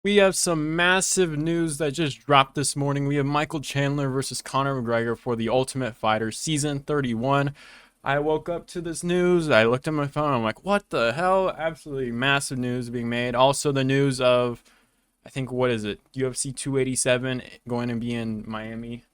We have some massive news that just dropped this morning. We have Michael Chandler versus Conor McGregor for the Ultimate Fighter Season 31. I woke up to this news. I looked at my phone. I'm like, what the hell? Absolutely massive news being made. Also, the news of, I think, what is it? UFC 287 going to be in Miami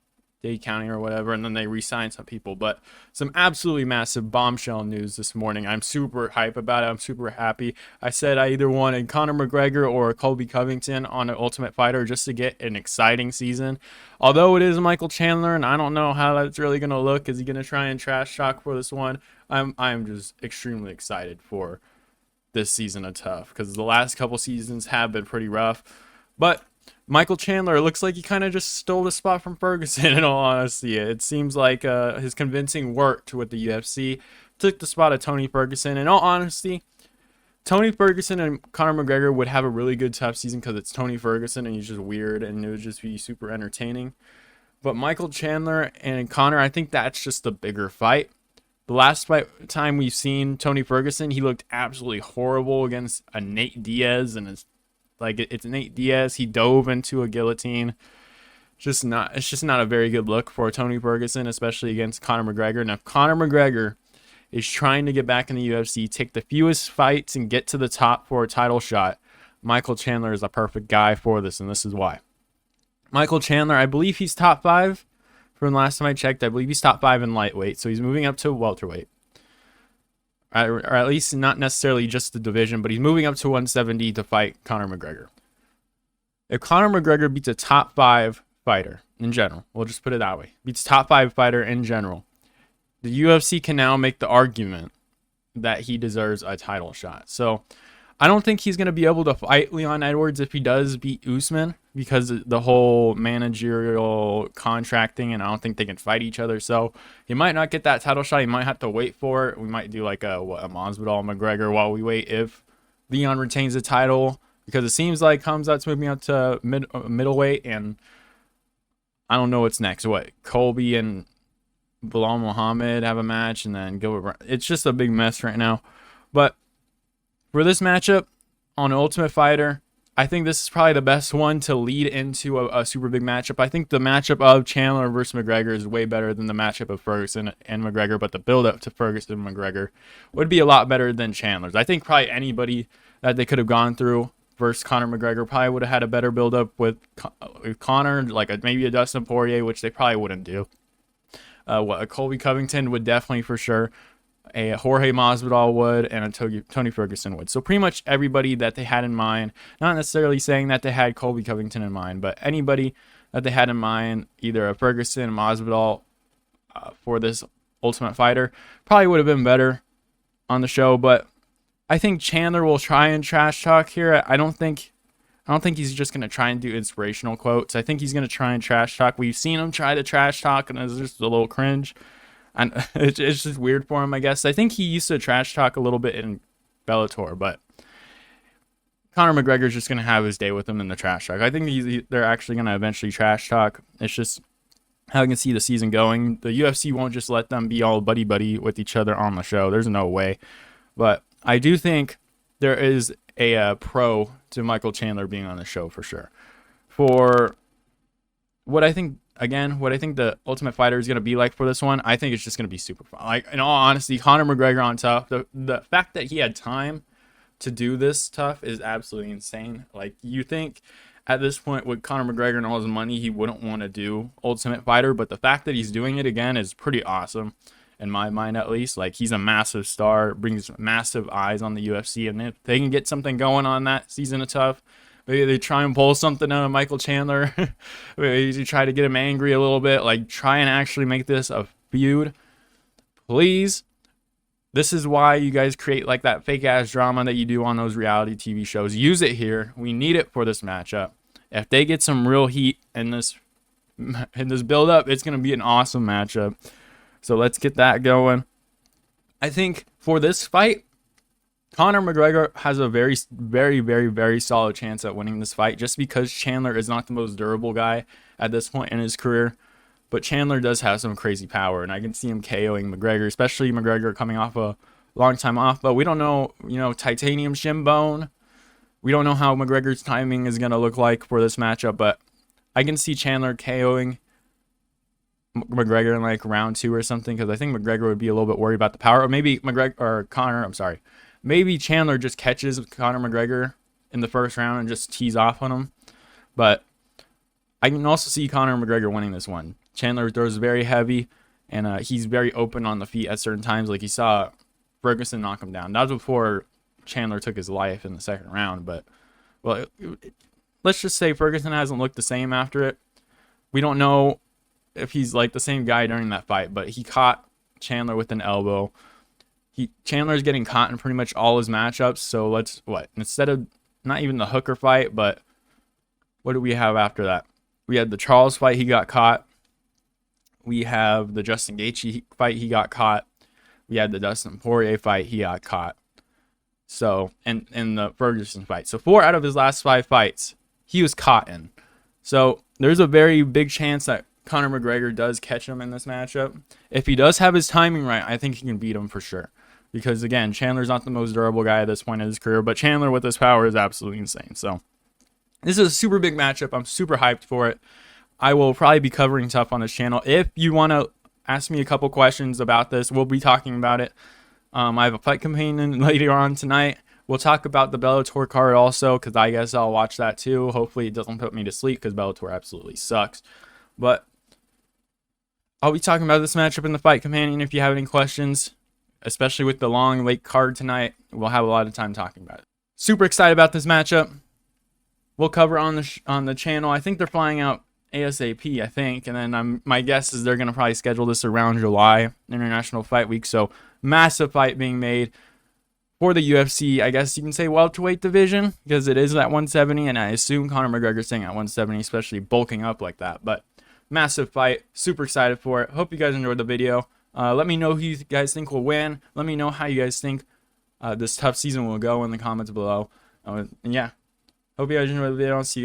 Dade County or whatever, and then they re-signed some people. But some absolutely massive bombshell news this morning. I'm super hype about it. I'm super happy. I said I either wanted Conor McGregor or Colby Covington on an Ultimate Fighter just to get an exciting season. Although it is Michael Chandler, and I don't know how that's really gonna look. Is he gonna try and trash talk for this one? I'm just extremely excited for this season of Tough because the last couple seasons have been pretty rough, but Michael Chandler looks like he kind of just stole the spot from Ferguson. In all honesty, it seems like his convincing worked with the UFC. Took the spot of Tony Ferguson. In all honesty, Tony Ferguson and Conor McGregor would have a really good tough season because it's Tony Ferguson and he's just weird and it would just be super entertaining. But Michael Chandler and Conor, I think that's just the bigger fight. The last fight time we've seen Tony Ferguson, he looked absolutely horrible against a Nate Diaz, and it's Nate Diaz. He dove into a guillotine. It's just not a very good look for Tony Ferguson, especially against Conor McGregor. Now, Conor McGregor is trying to get back in the UFC, take the fewest fights, and get to the top for a title shot. Michael Chandler is a perfect guy for this, and this is why. Michael Chandler, I believe he's top five from the last time I checked. I believe he's top five in lightweight, so he's moving up to welterweight. Or at least not necessarily just the division, but he's moving up to 170 to fight Conor McGregor. If Conor McGregor beats a top five fighter in general, we'll just put it that way, beats top five fighter in general, the UFC can now make the argument that he deserves a title shot. So I don't think he's going to be able to fight Leon Edwards if he does beat Usman because of the whole managerial contracting, and I don't think they can fight each other. So he might not get that title shot. He might have to wait for it. We might do like a Masvidal McGregor while we wait if Leon retains the title, because it seems like Khamzat's moving up to middleweight, and I don't know what's next. What, Colby and Bilal Muhammad have a match, and then Gilbert. It's just a big mess right now. But for this matchup on Ultimate Fighter, I think this is probably the best one to lead into a super big matchup. I think the matchup of Chandler versus McGregor is way better than the matchup of Ferguson and McGregor, but the build-up to Ferguson and McGregor would be a lot better than Chandler's. I think probably anybody that they could have gone through versus Conor McGregor probably would have had a better build-up with Conor, like maybe a Dustin Poirier, which they probably wouldn't do. A Colby Covington would definitely for sure. A Jorge Masvidal would, and a Tony Ferguson would. So pretty much everybody that they had in mind, not necessarily saying that they had Colby Covington in mind, but anybody that they had in mind, either a Ferguson, Masvidal, for this Ultimate Fighter, probably would have been better on the show. But I think Chandler will try and trash talk here. I don't think he's just going to try and do inspirational quotes. I think he's going to try and trash talk. We've seen him try to trash talk, and it's just a little cringe. And it's just weird for him, I guess. I think he used to trash talk a little bit in Bellator, but Conor McGregor's just going to have his day with him in the trash talk. I think they're actually going to eventually trash talk. It's just how you can see the season going. The UFC won't just let them be all buddy-buddy with each other on the show. There's no way. But I do think there is a pro to Michael Chandler being on the show for sure. For what I think the Ultimate Fighter is going to be like for this one, I think it's just going to be super fun. Like, in all honesty, Conor McGregor on Tough, the fact that he had time to do this Tough is absolutely insane. Like, you think at this point with Conor McGregor and all his money, he wouldn't want to do Ultimate Fighter, but the fact that he's doing it again is pretty awesome, in my mind at least. Like, he's a massive star, brings massive eyes on the UFC, and if they can get something going on that season of Tough, maybe they try and pull something out of Michael Chandler. Maybe you try to get him angry a little bit. Like, try and actually make this a feud. Please. This is why you guys create like that fake ass drama that you do on those reality TV shows. Use it here. We need it for this matchup. If they get some real heat in this build up, it's going to be an awesome matchup. So let's get that going. I think for this fight, Conor McGregor has a very, very, very, very solid chance at winning this fight just because Chandler is not the most durable guy at this point in his career. But Chandler does have some crazy power, and I can see him KOing McGregor, especially McGregor coming off a long time off. But we don't know, titanium shin bone. We don't know how McGregor's timing is going to look like for this matchup, but I can see Chandler KOing McGregor in like round 2 or something, because I think McGregor would be a little bit worried about the power. Or maybe Conor, I'm sorry. Maybe Chandler just catches Conor McGregor in the first round and just tees off on him. But I can also see Conor McGregor winning this one. Chandler throws very heavy, and he's very open on the feet at certain times. Like, you saw Ferguson knock him down. That was before Chandler took his life in the second round. But, well, let's just say Ferguson hasn't looked the same after it. We don't know if he's like the same guy during that fight, but he caught Chandler with an elbow. Chandler's getting caught in pretty much all his matchups. So instead of not even the Hooker fight, but what do we have after that? We had the Charles fight, he got caught. We have the Justin Gaethje fight, he got caught. We had the Dustin Poirier fight, he got caught. So, and the Ferguson fight. So 4 out of his last 5 fights, he was caught in. So there's a very big chance that Conor McGregor does catch him in this matchup. If he does have his timing right, I think he can beat him for sure. Because, again, Chandler's not the most durable guy at this point in his career, but Chandler with his power is absolutely insane. So this is a super big matchup. I'm super hyped for it. I will probably be covering Tough on this channel. If you want to ask me a couple questions about this, we'll be talking about it. I have a fight companion later on tonight. We'll talk about the Bellator card also, because I guess I'll watch that too. Hopefully it doesn't put me to sleep, because Bellator absolutely sucks. But I'll be talking about this matchup in the fight companion. If you have any questions, especially with the long late card tonight, we'll have a lot of time talking about it. Super excited about this matchup. We'll cover on the channel. I think they're flying out ASAP, I think, and then my guess is they're going to probably schedule this around July, International Fight Week. So massive fight being made for the UFC, I guess you can say welterweight division, because it is at 170, and I assume Conor McGregor's staying at 170, especially bulking up like that. But massive fight, super excited for it. Hope you guys enjoyed the video. Let me know who you guys think will win. Let me know how you guys think this tough season will go in the comments below. And yeah, hope you guys enjoyed the video. I'll see you